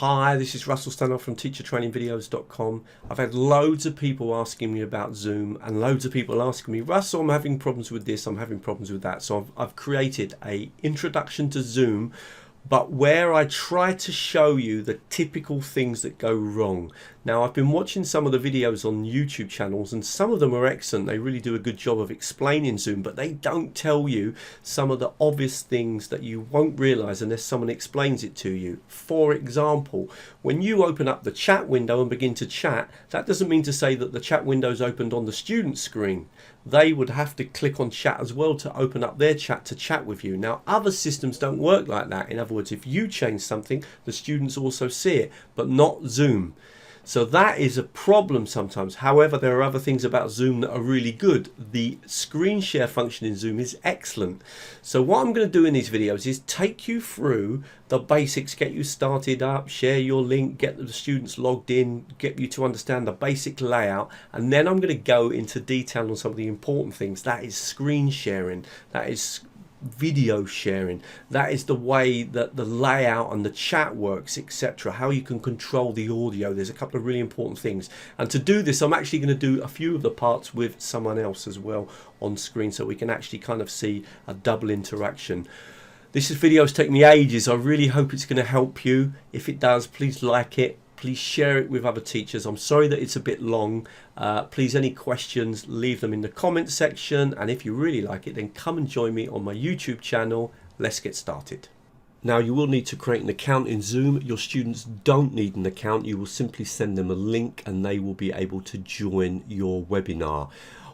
Hi, this is Russell Stannard from teachertrainingvideos.com. I've had loads of people asking me about Zoom and loads of people asking me, Russell, I'm having problems with this, I'm having problems with that. So I've created a introduction to Zoom, but where I try to show you the typical things that go wrong. Now, I've been watching some of the videos on YouTube channels and some of them are excellent. They really do a good job of explaining Zoom, but they don't tell you some of the obvious things that you won't realize unless someone explains it to you. For example, when you open up the chat window and begin to chat, that doesn't mean to say that the chat window is opened on the student screen. They would have to click on chat as well to open up their chat to chat with you. Now, other systems don't work like that. In other words, if you change something, the students also see it, but not Zoom. So that is a problem sometimes. However, there are other things about Zoom that are really good. The screen share function in Zoom is excellent. So what I'm going to do in these videos is take you through the basics, get you started up, share your link, get the students logged in, get you to understand the basic layout, and then I'm going to go into detail on some of the important things. That is screen sharing, that is video sharing, that is the way that the layout and the chat works, etc., how you can control the audio. There's a couple of really important things, and to do this I'm actually going to do a few of the parts with someone else as well on screen, so we can actually kind of see a double interaction. This video has taken me ages. I really hope it's going to help you. If it does, please like it. Please share it with other teachers. I'm sorry that it's a bit long. Please, any questions, leave them in the comment section. And if you really like it, then come and join me on my YouTube channel. Let's get started. Now, you will need to create an account in Zoom. Your students don't need an account. You will simply send them a link and they will be able to join your webinar.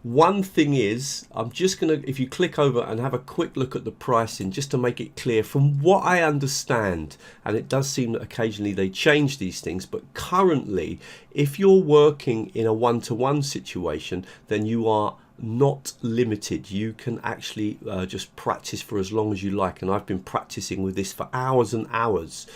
One thing is, I'm just going to, if you click over and have a quick look at the pricing, just to make it clear, from what I understand, and it does seem that occasionally they change these things, but currently, if you're working in a one-to-one situation, then you are not limited. You can actually just practice for as long as you like, and I've been practicing with this for hours and hours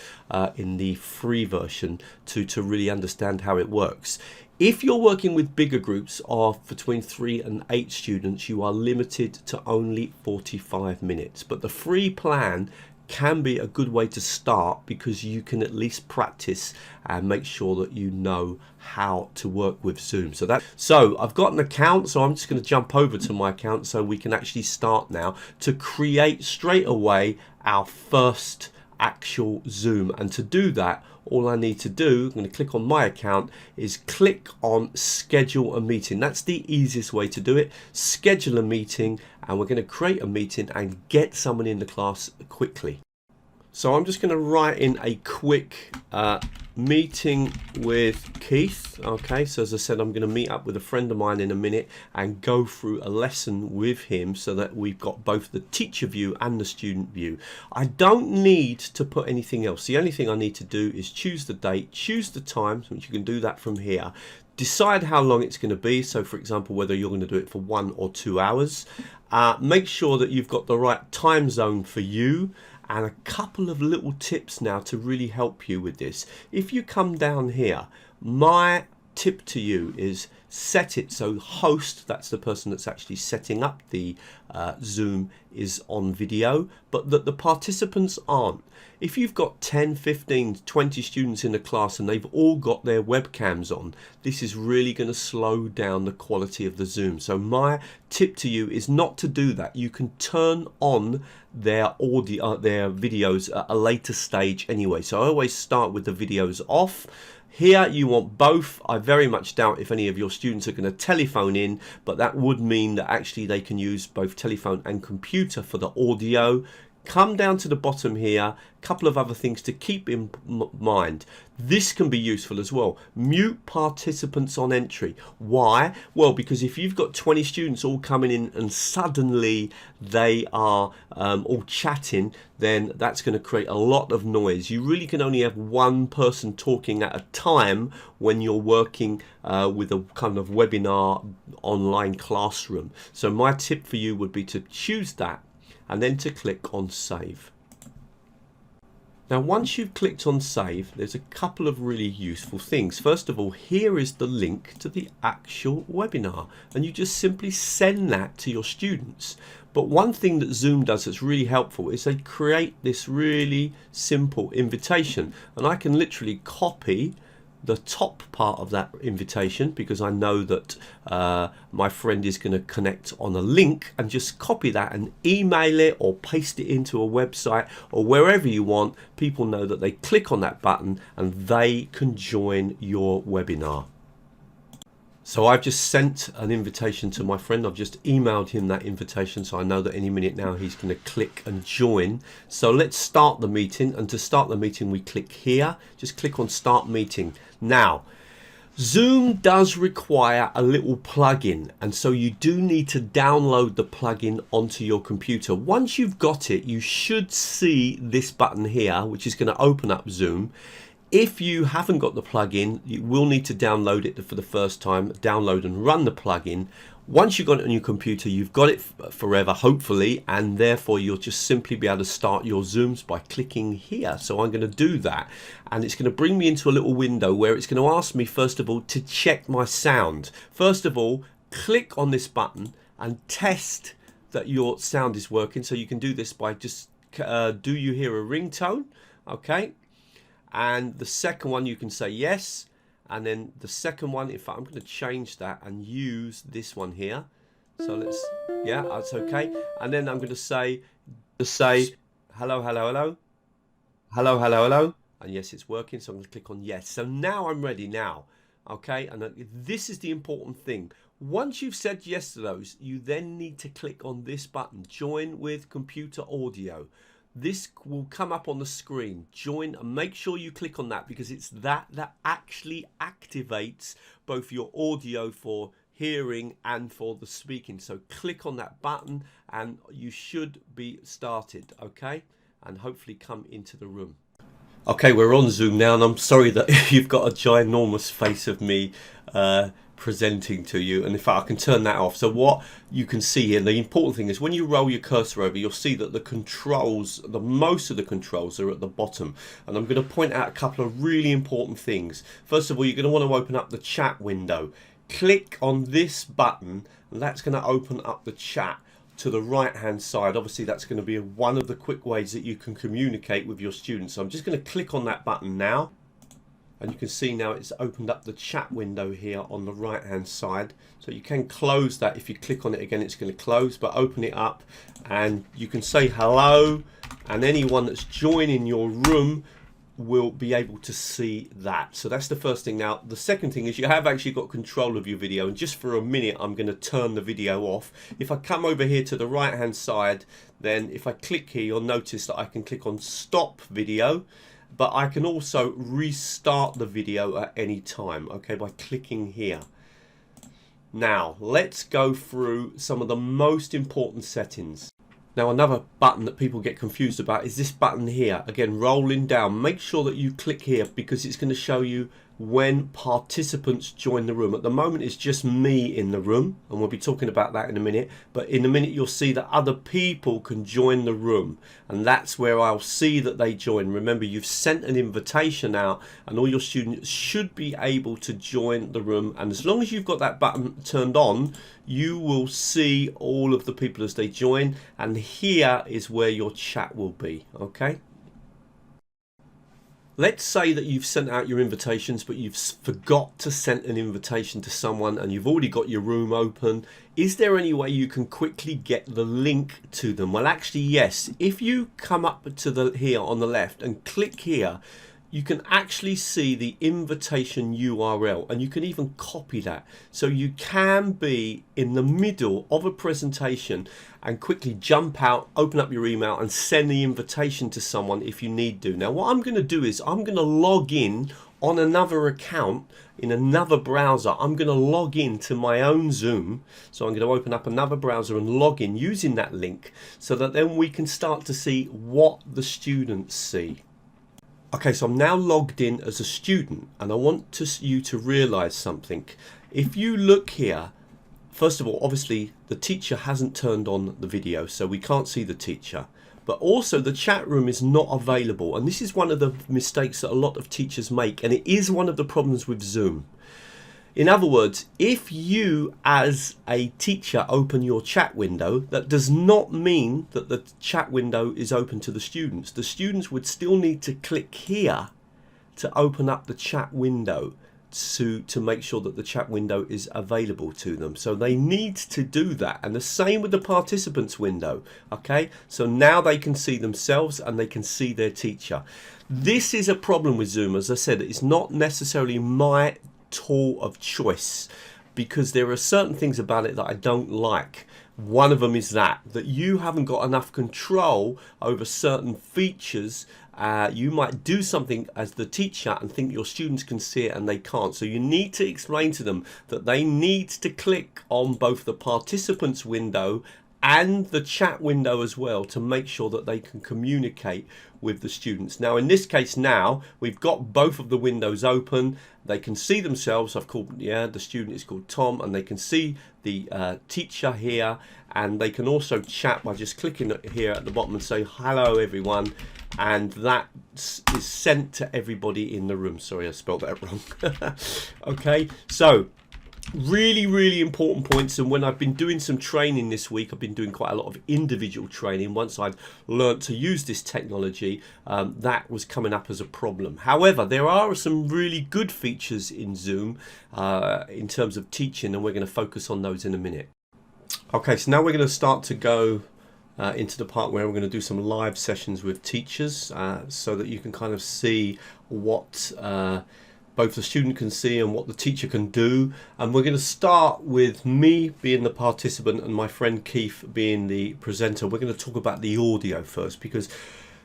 in the free version to really understand how it works. If you're working with bigger groups of between 3 and 8 students, you are limited to only 45 minutes. But the free plan can be a good way to start because you can at least practice and make sure that you know how to work with Zoom. So I've got an account, so I'm just going to jump over to my account so we can actually start now to create straight away our first actual Zoom. And to do that, all I need to do, I'm going to click on my account, is click on schedule a meeting. That's the easiest way to do it. Schedule a meeting, and we're going to create a meeting and get someone in the class quickly. So I'm just going to write in a quick meeting with Keith. Okay, so as I said, I'm going to meet up with a friend of mine in a minute and go through a lesson with him so that we've got both the teacher view and the student view. I don't need to put anything else. The only thing I need to do is choose the date, choose the time, which you can do that from here. Decide how long it's going to be. So for example, whether you're going to do it for 1 or 2 hours. Make sure that you've got the right time zone for you. And a couple of little tips now to really help you with this. If you come down here, my tip to you is set it so host, that's the person that's actually setting up the Zoom, is on video, but that the participants aren't. If you've got 10, 15, 20 students in the class and they've all got their webcams on, this is really going to slow down the quality of the Zoom. So my tip to you is not to do that. You can turn on their audio, their videos at a later stage anyway. So I always start with the videos off. Here you want both. I very much doubt if any of your students are going to telephone in, but that would mean that actually they can use both telephone and computer for the audio. Come down to the bottom here, a couple of other things to keep in mind. This can be useful as well. Mute participants on entry. Why? Well, because if you've got 20 students all coming in and suddenly they are all chatting, then that's going to create a lot of noise. You really can only have one person talking at a time when you're working with a kind of webinar online classroom. So my tip for you would be to choose that and then to click on save. Now, once you've clicked on save, there's a couple of really useful things. First of all, here is the link to the actual webinar, and you just simply send that to your students. But one thing that Zoom does that's really helpful is they create this really simple invitation, and I can literally copy the top part of that invitation because I know that my friend is going to connect on a link, and just copy that and email it or paste it into a website or wherever you want. People know that they click on that button and they can join your webinar. So I've just sent an invitation to my friend. I've just emailed him that invitation, so I know that any minute now he's going to click and join. So let's start the meeting, and to start the meeting we click here. Just click on Start Meeting. Now, Zoom does require a little plugin, and so you do need to download the plugin onto your computer. Once you've got it, you should see this button here, which is going to open up Zoom. If you haven't got the plugin, you will need to download it for the first time, download and run the plugin. Once you've got it on your computer, you've got it forever, hopefully, and therefore you'll just simply be able to start your Zooms by clicking here. So I'm going to do that, and it's going to bring me into a little window where it's going to ask me, first of all, to check my sound. First of all, click on this button and test that your sound is working. So you can do this by just, do you hear a ringtone? Okay. And the second one, you can say yes. And then the second one, in fact, I'm going to change that and use this one here. So let's, yeah, that's okay. And then I'm going to say, hello, hello, hello. Hello, hello, hello. And yes, it's working. So I'm going to click on yes. So now I'm ready now. Okay. And this is the important thing. Once you've said yes to those, you then need to click on this button, Join with Computer Audio. This will come up on the screen. Join, and make sure you click on that, because it's that actually activates both your audio for hearing and for the speaking. So click on that button and you should be started, okay? And hopefully come into the room. Okay, we're on Zoom now, and I'm sorry that you've got a ginormous face of me presenting to you, and in fact I can turn that off. So what you can see here, the important thing is when you roll your cursor over, you'll see that the controls, most of the controls are at the bottom, and I'm going to point out a couple of really important things. First of all, you're going to want to open up the chat window. Click on this button, and that's going to open up the chat to the right hand side. Obviously that's going to be one of the quick ways that you can communicate with your students. So I'm just going to click on that button now. And you can see now it's opened up the chat window here on the right hand side. So you can close that. If you click on it again, it's going to close, but open it up and you can say hello, and anyone that's joining your room will be able to see that. So that's the first thing. Now the second thing is you have actually got control of your video, and just for a minute I'm going to turn the video off. If I come over here to the right hand side, then if I click here, you'll notice that I can click on stop video, but I can also restart the video at any time, okay, by clicking here. Now let's go through some of the most important settings. Now another button that people get confused about is this button here. Again, rolling down. Make sure that you click here because it's going to show you when participants join the room. At the moment it's just me in the room, and we'll be talking about that in a minute, but in a minute you'll see that other people can join the room, and that's where I'll see that they join. Remember, you've sent an invitation out and all your students should be able to join the room, and as long as you've got that button turned on, you will see all of the people as they join, and here is where your chat will be, okay? Let's say that you've sent out your invitations, but you've forgot to send an invitation to someone and you've already got your room open. Is there any way you can quickly get the link to them? Well, actually, yes. If you come up to here on the left and click here, you can actually see the invitation URL, and you can even copy that. So you can be in the middle of a presentation and quickly jump out, open up your email and send the invitation to someone if you need to. Now what I'm going to do is I'm going to log in on another account in another browser. I'm going to log in to my own Zoom. So I'm going to open up another browser and log in using that link, so that then we can start to see what the students see. Okay, so I'm now logged in as a student, and I want you to realize something. If you look here, first of all, obviously the teacher hasn't turned on the video, so we can't see the teacher. But also the chat room is not available, and this is one of the mistakes that a lot of teachers make, and it is one of the problems with Zoom. In other words, if you as a teacher open your chat window, that does not mean that the chat window is open to the students. The students would still need to click here to open up the chat window to make sure that the chat window is available to them. So they need to do that. And the same with the participants window. Okay, so now they can see themselves and they can see their teacher. This is a problem with Zoom. As I said, it's not necessarily my tool of choice because there are certain things about it that I don't like. One of them is that you haven't got enough control over certain features. You might do something as the teacher and think your students can see it and they can't. So you need to explain to them that they need to click on both the participants window and the chat window as well to make sure that they can communicate with the students. Now in this case, now we've got both of the windows open. They can see themselves. I've called, the student is called Tom, and they can see the teacher here, and they can also chat by just clicking here at the bottom and say hello everyone, and that is sent to everybody in the room. Sorry, I spelled that wrong. Okay, so really important points. And when I've been doing some training this week, I've been doing quite a lot of individual training. Once I've learnt to use this technology, that was coming up as a problem. However, there are some really good features in Zoom in terms of teaching, and we're going to focus on those in a minute. Okay, so now we're going to start to go into the part where we're going to do some live sessions with teachers so that you can kind of see what both the student can see and what the teacher can do. And we're going to start with me being the participant and my friend Keith being the presenter. We're going to talk about the audio first, because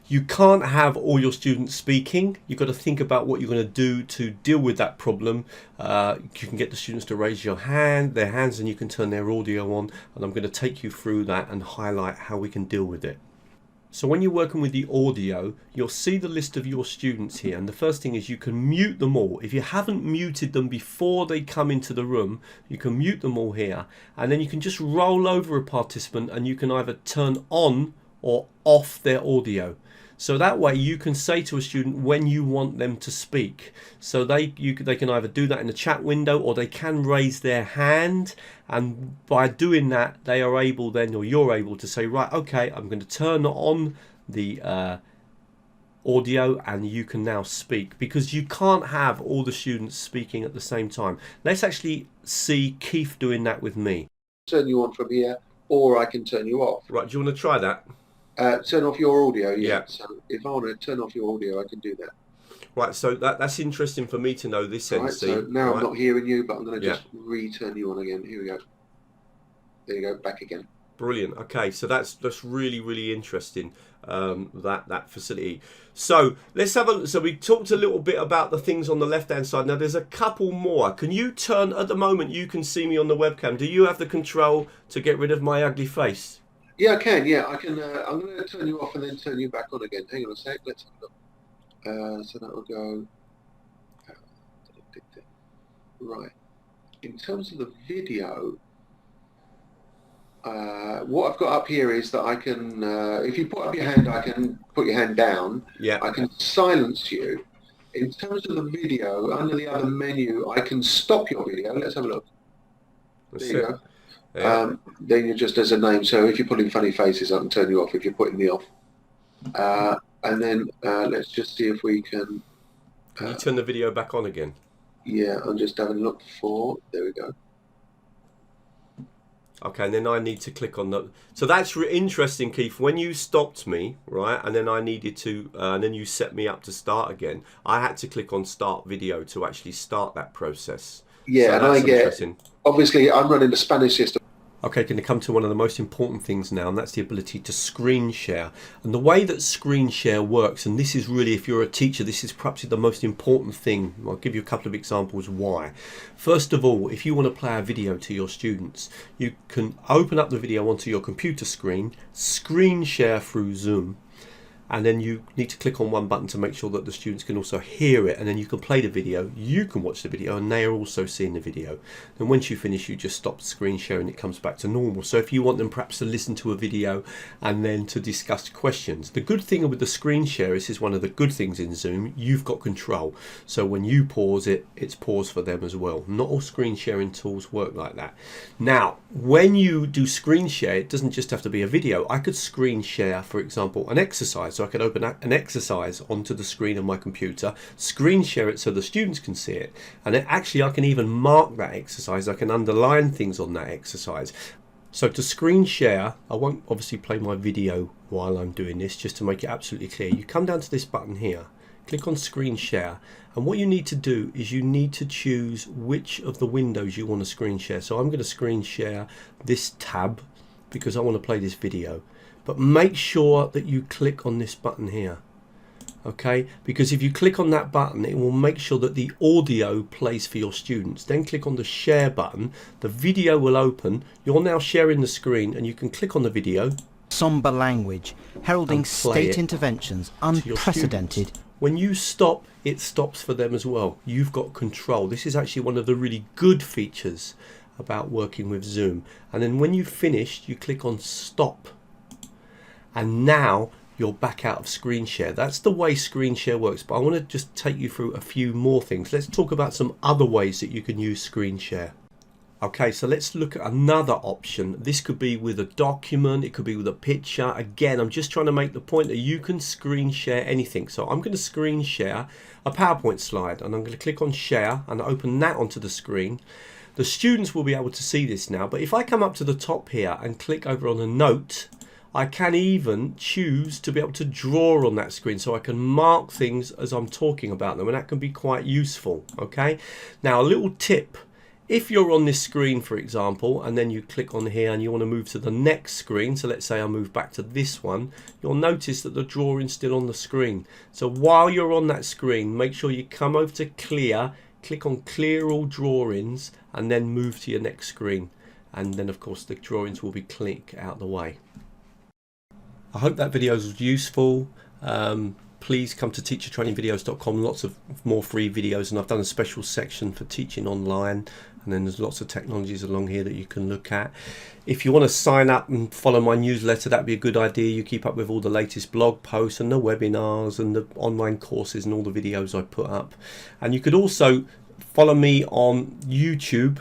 you can't have all your students speaking. You've got to think about what you're going to do to deal with that problem. You can get the students to raise their hands, and you can turn their audio on, and I'm going to take you through that and highlight how we can deal with it. So when you're working with the audio, you'll see the list of your students here, and the first thing is you can mute them all. If you haven't muted them before they come into the room, you can mute them all here, and then you can just roll over a participant and you can either turn on or off their audio. So that way you can say to a student when you want them to speak. So they can either do that in the chat window, or they can raise their hand, and by doing that they are able then, or you're able to say, right, okay, I'm going to turn on the audio and you can now speak, because you can't have all the students speaking at the same time. Let's actually see Keith doing that with me. Turn you on from here, or I can turn you off. Right, do you want to try that? Turn off your audio, yeah. So if I want to turn off your audio, I can do that. Right, so that's interesting for me to know this end. Right, so now I'm not hearing you, but I'm going to just return you on again. Here we go. There you go, back again. Brilliant. Okay, so that's really interesting, that facility. So let's have a. So we talked a little bit about the things on the left hand side. Now there's a couple more. Can you turn, at the moment you can see me on the webcam. Do you have the control to get rid of my ugly face? Yeah, I can. Yeah, I can. I'm going to turn you off and then turn you back on again. Hang on a sec. Let's have a look. So that will go. Right. In terms of the video, what I've got up here is that I can, if you put up your hand, I can put your hand down. Yeah. I can silence you. In terms of the video, under the other menu, I can stop your video. Let's have a look. There you go. Yeah. Then you're just as a name. So if you're putting funny faces, I can turn you off if you're putting me off. And then let's just see if we can. Can you turn the video back on again? Yeah, I'm just having a look for. There we go. Okay, and then I need to click on the. So that's interesting, Keith. When you stopped me, right, and then I needed to, and then you set me up to start again, I had to click on Start Video to actually start that process. Yeah, so and I get. Obviously, I'm running the Spanish system. Okay, going to come to one of the most important things now, and that's the ability to screen share. And the way that screen share works, and this is really, if you're a teacher, this is perhaps the most important thing. I'll give you a couple of examples why. First of all, if you want to play a video to your students, you can open up the video onto your computer screen, screen share through Zoom, and then you need to click on one button to make sure that the students can also hear it, and then you can play the video, you can watch the video, and they are also seeing the video. And once you finish, you just stop screen sharing, it comes back to normal. So if you want them perhaps to listen to a video and then to discuss questions, the good thing with the screen share is one of the good things in Zoom, you've got control. So when you pause it, it's paused for them as well. Not all screen sharing tools work like that. Now, when you do screen share, it doesn't just have to be a video. I could screen share, for example, an exercise. So I could open an exercise onto the screen of my computer, screen share it so the students can see it, and actually I can even mark that exercise. I can underline things on that exercise. So to screen share, I won't obviously play my video while I'm doing this, just to make it absolutely clear. You come down to this button here, click on screen share, and what you need to do is you need to choose which of the windows you want to screen share. So I'm going to screen share this tab because I want to play this video. But make sure that you click on this button here, okay? Because if you click on that button, it will make sure that the audio plays for your students. Then click on the share button, the video will open, you're now sharing the screen, and you can click on the video. Somber language, heralding state interventions, unprecedented. When you stop, it stops for them as well. You've got control. This is actually one of the really good features about working with Zoom. And then when you've finished, you click on stop. And now you're back out of screen share. That's the way screen share works. But I want to just take you through a few more things. Let's talk about some other ways that you can use screen share. Okay, so let's look at another option. This could be with a document, it could be with a picture. Again, I'm just trying to make the point that you can screen share anything. So I'm going to screen share a PowerPoint slide, and I'm going to click on share and open that onto the screen. The students will be able to see this now, but if I come up to the top here and click over on a note, I can even choose to be able to draw on that screen, so I can mark things as I'm talking about them, and that can be quite useful. Okay, now a little tip: if you're on this screen, for example, and then you click on here and you want to move to the next screen, so let's say I move back to this one, you'll notice that the drawing's still on the screen. So while you're on that screen, make sure you come over to clear, click on clear all drawings, and then move to your next screen. And then of course the drawings will be clicked out the way. I hope that video was useful. Please come to teachertrainingvideos.com. Lots of more free videos, and I've done a special section for teaching online, and then there's lots of technologies along here that you can look at. If you want to sign up and follow my newsletter, that'd be a good idea. You keep up with all the latest blog posts and the webinars and the online courses and all the videos I put up. And you could also follow me on YouTube.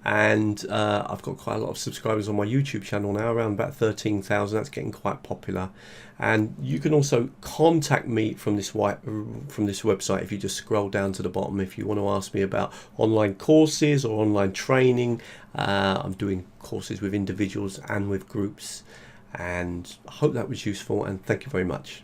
And I've got quite a lot of subscribers on my YouTube channel now, around about 13,000. That's getting quite popular. And you can also contact me from this website if you just scroll down to the bottom. If you want to ask me about online courses or online training, I'm doing courses with individuals and with groups. And I hope that was useful, and thank you very much.